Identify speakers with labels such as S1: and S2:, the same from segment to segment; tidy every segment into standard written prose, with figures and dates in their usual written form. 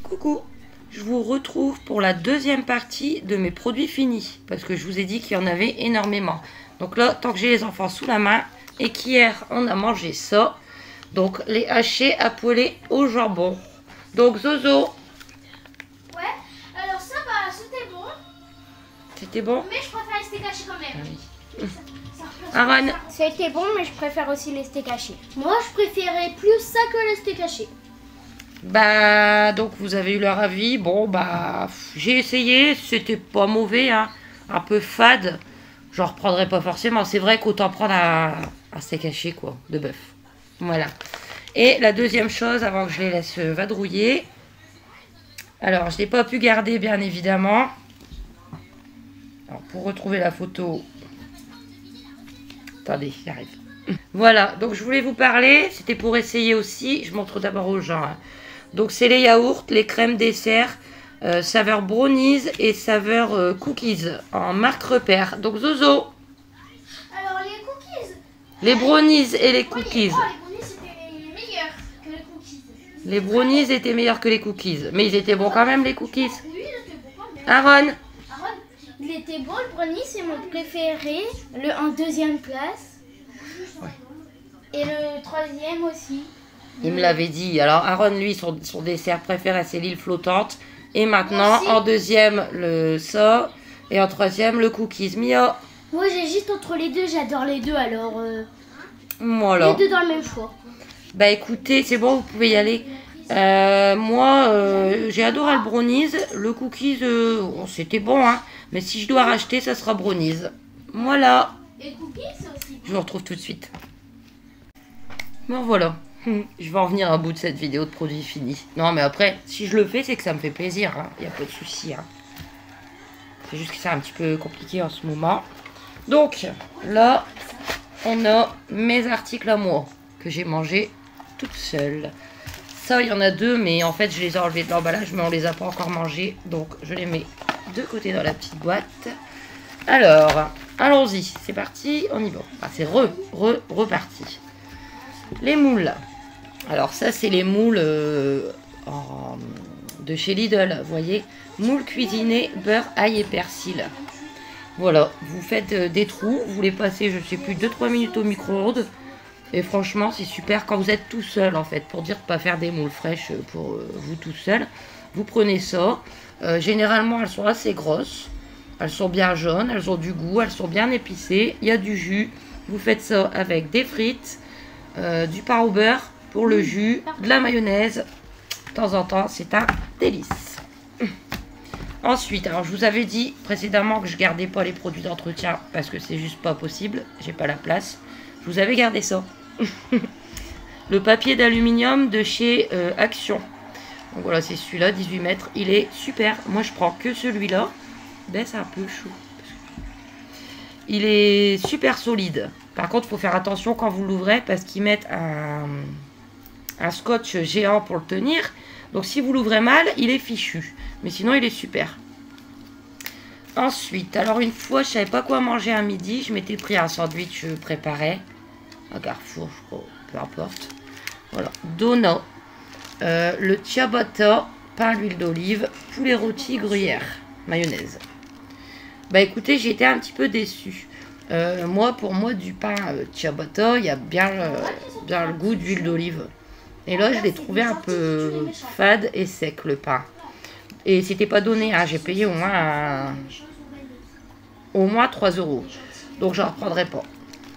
S1: Coucou, je vous retrouve pour la deuxième partie de mes produits finis. Parce que je vous ai dit qu'il y en avait énormément. Donc là, tant que j'ai les enfants sous la main et qu'hier on a mangé ça. Donc les hachés à poêler au jambon. Donc Zozo.
S2: Ouais, alors ça va, c'était bon.
S1: C'était bon?
S2: Mais je préfère les steaks hachés quand même.
S1: Ah oui. Aaron.
S2: C'était bon, mais je préfère aussi les steaks hachés. Moi, je préférais plus ça que les steaks hachés.
S1: Bah, donc vous avez eu leur avis. Bon, bah, j'ai essayé. C'était pas mauvais, hein. Un peu fade. J'en reprendrai pas forcément. C'est vrai qu'autant prendre un steak haché, quoi, de bœuf. Voilà. Et la deuxième chose, avant que je les laisse vadrouiller. Alors, je n'ai pas pu garder, bien évidemment. Alors, pour retrouver la photo... Attendez, j'arrive. Voilà, donc je voulais vous parler. C'était pour essayer aussi. Je montre d'abord aux gens. Hein. Donc, c'est les yaourts, les crèmes dessert, saveur brownies et saveur cookies en marque repère. Donc, Zozo.
S2: Alors, les cookies.
S1: Les brownies et les cookies.
S2: Oh, les brownies, c'était meilleur que les cookies.
S1: Les brownies étaient meilleurs que les cookies. Mais ils étaient bons quand même, les cookies.
S2: Oui, ils étaient bons quand même.
S1: Aaron.
S2: Il était bon, le brownie, c'est mon préféré. En deuxième place.
S1: Ouais.
S2: Et le troisième aussi.
S1: Il me l'avait dit. Alors, Aaron, lui, son dessert préféré, c'est l'île flottante. Et maintenant, en deuxième, le ça. Et en troisième, le cookies. Mia.
S2: Moi, j'hésite entre les deux. J'adore les deux, alors...
S1: Voilà.
S2: Les deux dans le même choix.
S1: Bah, écoutez, c'est bon, vous pouvez y aller. Moi, j'ai adoré le brownies. Le cookies, c'était bon, hein. Mais si je dois racheter, ça sera brownies. Voilà.
S2: Et cookies aussi.
S1: Je vous retrouve tout de suite. Bon, voilà. Je vais en venir à bout de cette vidéo de produits finis. Non, mais après, si je le fais, c'est que ça me fait plaisir. Il n'y a pas de souci. Hein. C'est juste que c'est un petit peu compliqué en ce moment. Donc, là, on a mes articles à moi que j'ai mangés toute seule. Ça, il y en a deux, mais en fait, je les ai enlevés de l'emballage, mais on les a pas encore mangés. Donc, je les mets de côté dans la petite boîte. Alors, allons-y. C'est parti, on y va. Ah, c'est reparti. Les moules. Alors, ça, c'est les moules de chez Lidl. Vous voyez, moules cuisinés, beurre, ail et persil. Voilà, vous faites des trous. Vous les passez, je sais plus, 2-3 minutes au micro-ondes. Et franchement, c'est super quand vous êtes tout seul, en fait. Pour dire pas faire des moules fraîches pour vous tout seul. Vous prenez ça. Généralement, elles sont assez grosses. Elles sont bien jaunes, elles ont du goût, elles sont bien épicées. Il y a du jus. Vous faites ça avec des frites, du pain au beurre pour le jus, de la mayonnaise. De temps en temps, c'est un délice. Ensuite, alors je vous avais dit précédemment que je gardais pas les produits d'entretien parce que c'est juste pas possible. J'ai pas la place. Je vous avais gardé ça. Le papier d'aluminium de chez Action. Donc voilà, c'est celui-là, 18 mètres. Il est super. Moi, je prends que celui-là. Ben, c'est un peu chaud. Il est super solide. Par contre, il faut faire attention quand vous l'ouvrez parce qu'ils mettent un scotch géant pour le tenir. Donc, si vous l'ouvrez mal, il est fichu. Mais sinon, il est super. Ensuite, alors une fois, je savais pas quoi manger à midi. Je m'étais pris un sandwich préparé. À Carrefour, je crois. Peu importe. Voilà. Donut. Le ciabatta, pain à l'huile d'olive, poulet rôti, gruyère, mayonnaise. Bah écoutez, j'ai été un petit peu déçue. Pour moi, du pain ciabatta, il y a bien le goût d'huile d'olive. Et là, je l'ai trouvé un peu fade et sec, le pain. Et c'était pas donné, hein. J'ai payé au moins 3 €. Donc, j'en reprendrai pas.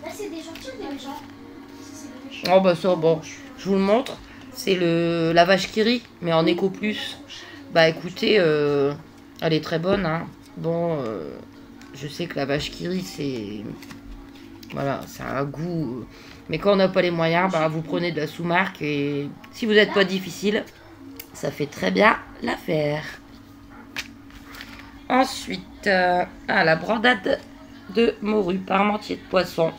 S2: Là, c'est des gentils ou des méchants?
S1: Oh bah ça, bon, je vous le montre. C'est la vache qui rit, mais en éco plus. Bah écoutez, elle est très bonne. Hein. Bon, je sais que la vache qui rit, c'est... Voilà, ça a un goût. Mais quand on n'a pas les moyens, bah, vous prenez de la sous-marque. Et si vous n'êtes pas difficile, ça fait très bien l'affaire. Ensuite, la brandade de morue, parmentier de poisson.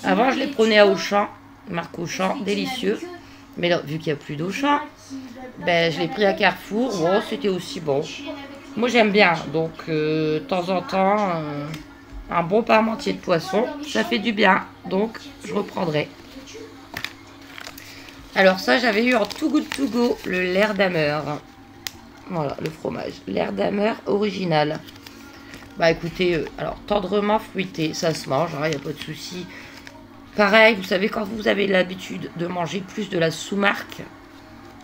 S1: Avant, je les prenais à Auchan, marque Auchan, délicieux. Mais là, vu qu'il n'y a plus d'Auchan, ben, je l'ai pris à Carrefour. Bon, c'était aussi bon. Moi, j'aime bien. Donc, de temps en temps, un bon parmentier de poisson, ça fait du bien. Donc, je reprendrai. Alors ça, j'avais eu en Too Good To Go, le Leerdammer. Voilà, le fromage. Leerdammer original. Bah écoutez, alors tendrement fruité, ça se mange, il n'y a pas de souci. Pareil, vous savez, quand vous avez l'habitude de manger plus de la sous-marque,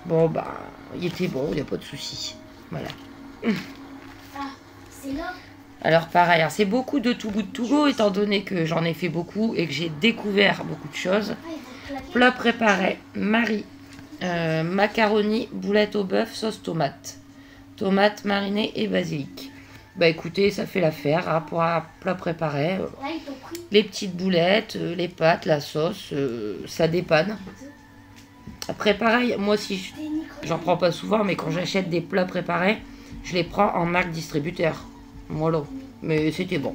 S1: bon bah, il était bon, il n'y a pas de souci. Voilà.
S2: Ah, c'est là.
S1: Alors pareil, c'est beaucoup de Too Good To Go, étant donné que j'en ai fait beaucoup et que j'ai découvert beaucoup de choses. Plat préparé, Marie. Macaroni, boulettes au bœuf, sauce tomate. Tomate marinée et basilic. Bah écoutez, ça fait l'affaire hein, pour un plat préparé. Les petites boulettes, les pâtes, la sauce, ça dépanne. Après pareil, moi aussi, j'en prends pas souvent, mais quand j'achète des plats préparés, je les prends en marque distributeur. Voilà, mais c'était bon.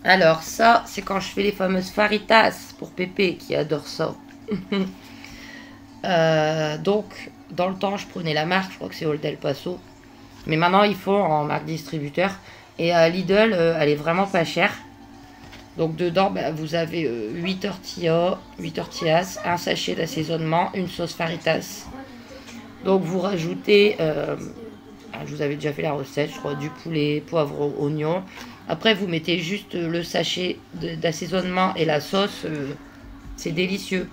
S1: Alors ça, c'est quand je fais les fameuses faritas pour Pépé qui adore ça. Donc, dans le temps, je prenais la marque, je crois que c'est Old El Paso. Mais maintenant, ils font en marque distributeur. Et à Lidl, elle est vraiment pas chère. Donc dedans, bah, vous avez 8 tortillas, un sachet d'assaisonnement, une sauce faritas. Donc vous rajoutez, je vous avais déjà fait la recette, je crois, du poulet, poivre, oignon. Après, vous mettez juste le sachet d'assaisonnement et la sauce. C'est délicieux.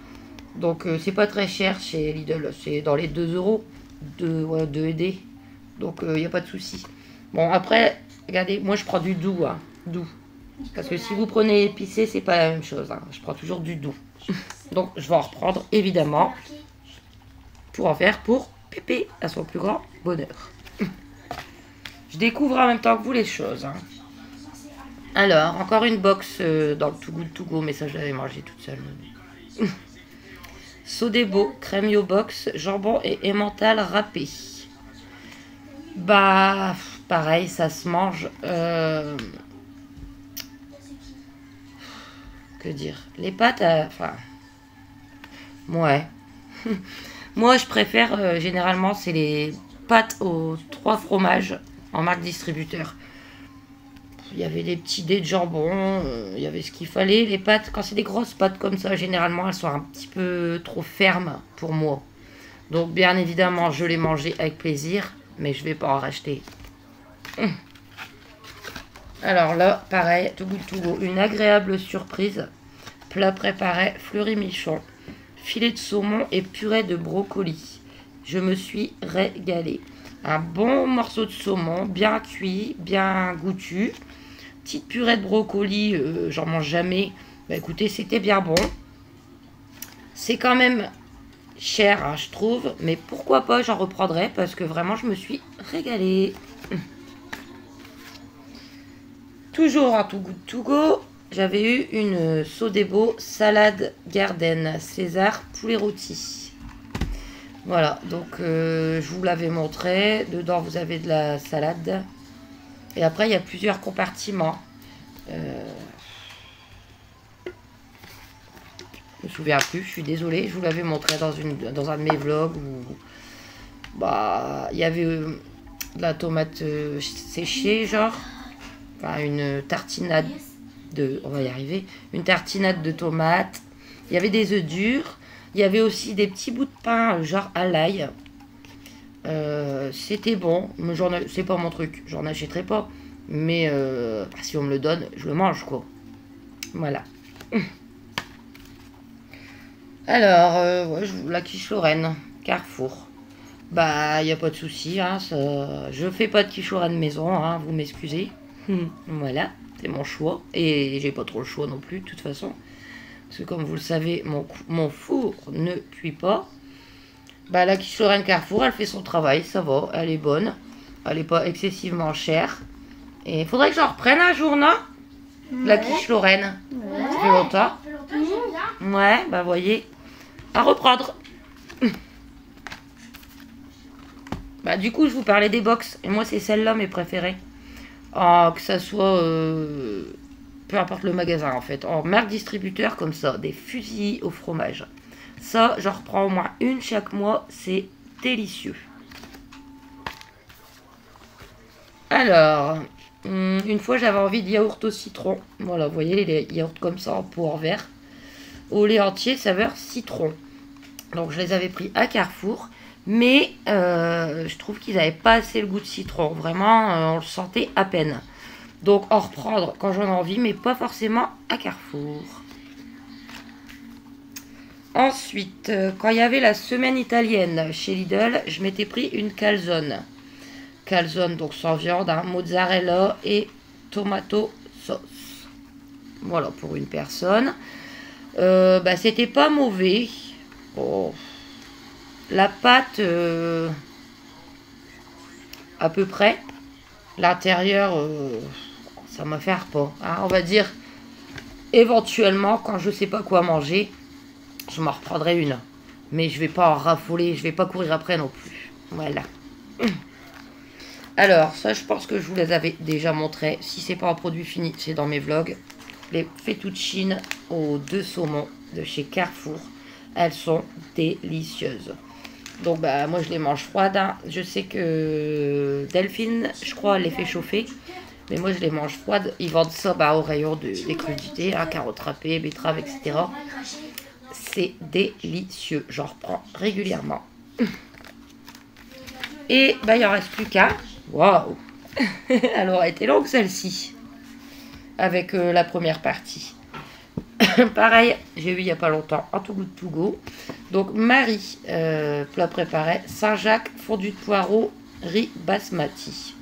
S1: Donc c'est pas très cher chez Lidl, c'est dans les 2 euros, 2 ED. Donc il n'y a pas de souci. Bon après, regardez, moi je prends du doux, hein, doux. Parce que si vous prenez épicé, c'est pas la même chose. Hein. Je prends toujours du doux. Donc je vais en reprendre évidemment pour en faire pour Pépé à son plus grand bonheur. Je découvre en même temps que vous les choses. Hein. Alors, encore une box dans le Too Good To Go, mais ça je l'avais mangé toute seule. Sodebo, crème yo box, jambon et emmental râpé. Bah, pareil, ça se mange. Que dire? Les pâtes, enfin, ouais. Moi, je préfère généralement, c'est les pâtes aux 3 fromages en marque distributeur. Il y avait des petits dés de jambon, il y avait ce qu'il fallait. Les pâtes, quand c'est des grosses pâtes comme ça, généralement, elles sont un petit peu trop fermes pour moi. Donc, bien évidemment, je les mangeais avec plaisir, mais je vais pas en racheter. Alors là, pareil, Too Good To Go, une agréable surprise. Plat préparé, fleury-michon, filet de saumon et purée de brocoli. Je me suis régalée. Un bon morceau de saumon, bien cuit, bien goûtu. Petite purée de brocoli, j'en mange jamais. Bah écoutez, c'était bien bon. C'est quand même cher, hein, je trouve. Mais pourquoi pas, j'en reprendrai parce que vraiment, je me suis régalée. Toujours un Too Good To Go. J'avais eu une Sodebo salade garden César poulet rôti. Voilà, donc je vous l'avais montré. Dedans, vous avez de la salade. Et après, il y a plusieurs compartiments. Je me souviens plus, je suis désolée. Je vous l'avais montré dans un de mes vlogs où bah, il y avait de la tomate séchée, genre. Enfin, une tartinade on va y arriver. Une tartinade de tomates. Il y avait des œufs durs. Il y avait aussi des petits bouts de pain, genre à l'ail. C'était bon. Mais c'est pas mon truc. J'en achèterai pas. Mais si on me le donne, je le mange, quoi. Voilà. Alors, ouais, la quiche Lorraine. Carrefour. Bah, il n'y a pas de souci. Hein, je fais pas de quiche Lorraine maison. Hein, vous m'excusez. Voilà. C'est mon choix. Et j'ai pas trop le choix non plus, de toute façon. Parce que comme vous le savez, mon four ne cuit pas. Bah, la quiche Lorraine Carrefour, elle fait son travail, ça va, elle est bonne. Elle n'est pas excessivement chère. Et il faudrait que j'en reprenne un jour, non? La quiche Lorraine. Ouais. Ça fait longtemps. Ouais, bah voyez. À reprendre. Bah du coup, je vous parlais des box. Et moi, c'est celle-là mes préférées. Que ça soit... peu importe le magasin en fait, en marque distributeur comme ça, des fusils au fromage. Ça, j'en reprends au moins une chaque mois, c'est délicieux. Alors, une fois j'avais envie de yaourt au citron. Voilà, vous voyez les yaourts comme ça en pot en verre. au lait entier saveur citron. Donc je les avais pris à Carrefour. Mais je trouve qu'ils n'avaient pas assez le goût de citron. Vraiment, on le sentait à peine. Donc en reprendre quand j'en ai envie, mais pas forcément à Carrefour. Ensuite, quand il y avait la semaine italienne chez Lidl, je m'étais pris une calzone. Calzone, donc sans viande, hein, mozzarella et tomato sauce. Voilà, pour une personne. C'était pas mauvais. Oh. La pâte, à peu près. L'intérieur, ça m'a fait pas. Hein, on va dire, éventuellement, quand je sais pas quoi manger, je m'en reprendrai une. Mais je vais pas en raffoler, je vais pas courir après non plus. Voilà. Alors, ça, je pense que je vous les avais déjà montré. Si c'est pas un produit fini, c'est dans mes vlogs. Les fettuccines aux 2 saumons de chez Carrefour. Elles sont délicieuses. Donc, moi, je les mange froides. Hein. Je sais que Delphine, je crois, elle les fait chauffer. Mais moi, je les mange froides. Ils vendent ça au rayon des crudités, hein, carottes râpées, betteraves, etc. C'est délicieux. J'en reprends régulièrement. Et il en reste plus qu'un. Waouh. Elle aura été longue celle-ci. Avec la première partie. Pareil, j'ai eu il n'y a pas longtemps un Too Good To Go. Donc Marie, plat préparé, Saint-Jacques, fondu de poireaux, riz basmati,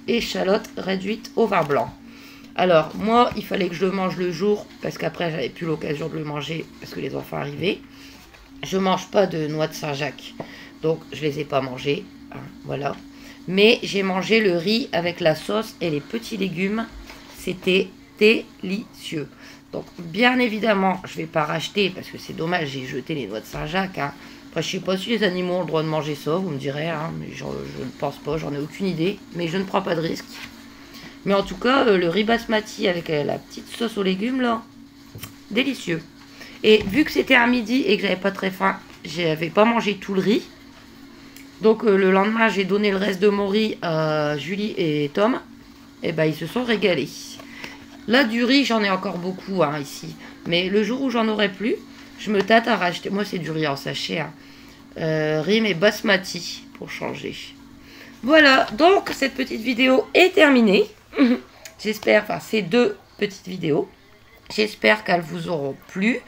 S1: échalote réduite au vin blanc. Alors moi, il fallait que je le mange le jour, parce qu'après j'avais plus l'occasion de le manger, parce que les enfants arrivaient. Je mange pas de noix de Saint-Jacques, donc je les ai pas mangées, hein, voilà. Mais j'ai mangé le riz avec la sauce et les petits légumes, c'était délicieux. Donc, bien évidemment, je ne vais pas racheter parce que c'est dommage, j'ai jeté les noix de Saint-Jacques. Hein. Après, je ne sais pas si les animaux ont le droit de manger ça, vous me direz, hein, mais je ne pense pas, j'en ai aucune idée, mais je ne prends pas de risque. Mais en tout cas, le riz basmati avec la petite sauce aux légumes, là, délicieux. Et vu que c'était à midi et que j'avais pas très faim, j'avais pas mangé tout le riz. Donc, le lendemain, j'ai donné le reste de mon riz à Julie et Tom. Et ils se sont régalés. Là, du riz, j'en ai encore beaucoup ici. Mais le jour où j'en aurai plus, je me tâte à racheter. Moi, c'est du riz en sachet. Hein. Riz mais basmati pour changer. Voilà, donc cette petite vidéo est terminée. J'espère, ces 2 petites vidéos. J'espère qu'elles vous auront plu.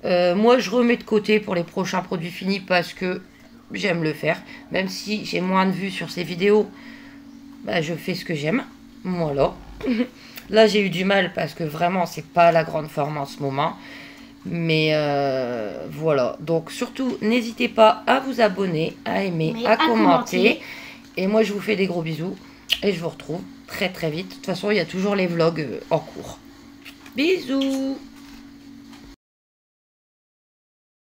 S1: Moi, je remets de côté pour les prochains produits finis parce que j'aime le faire. Même si j'ai moins de vues sur ces vidéos, je fais ce que j'aime. Voilà. Là, j'ai eu du mal parce que vraiment, c'est pas la grande forme en ce moment. Mais voilà. Donc, surtout, n'hésitez pas à vous abonner, à aimer, à commenter. Et moi, je vous fais des gros bisous. Et je vous retrouve très très vite. De toute façon, il y a toujours les vlogs en cours. Bisous!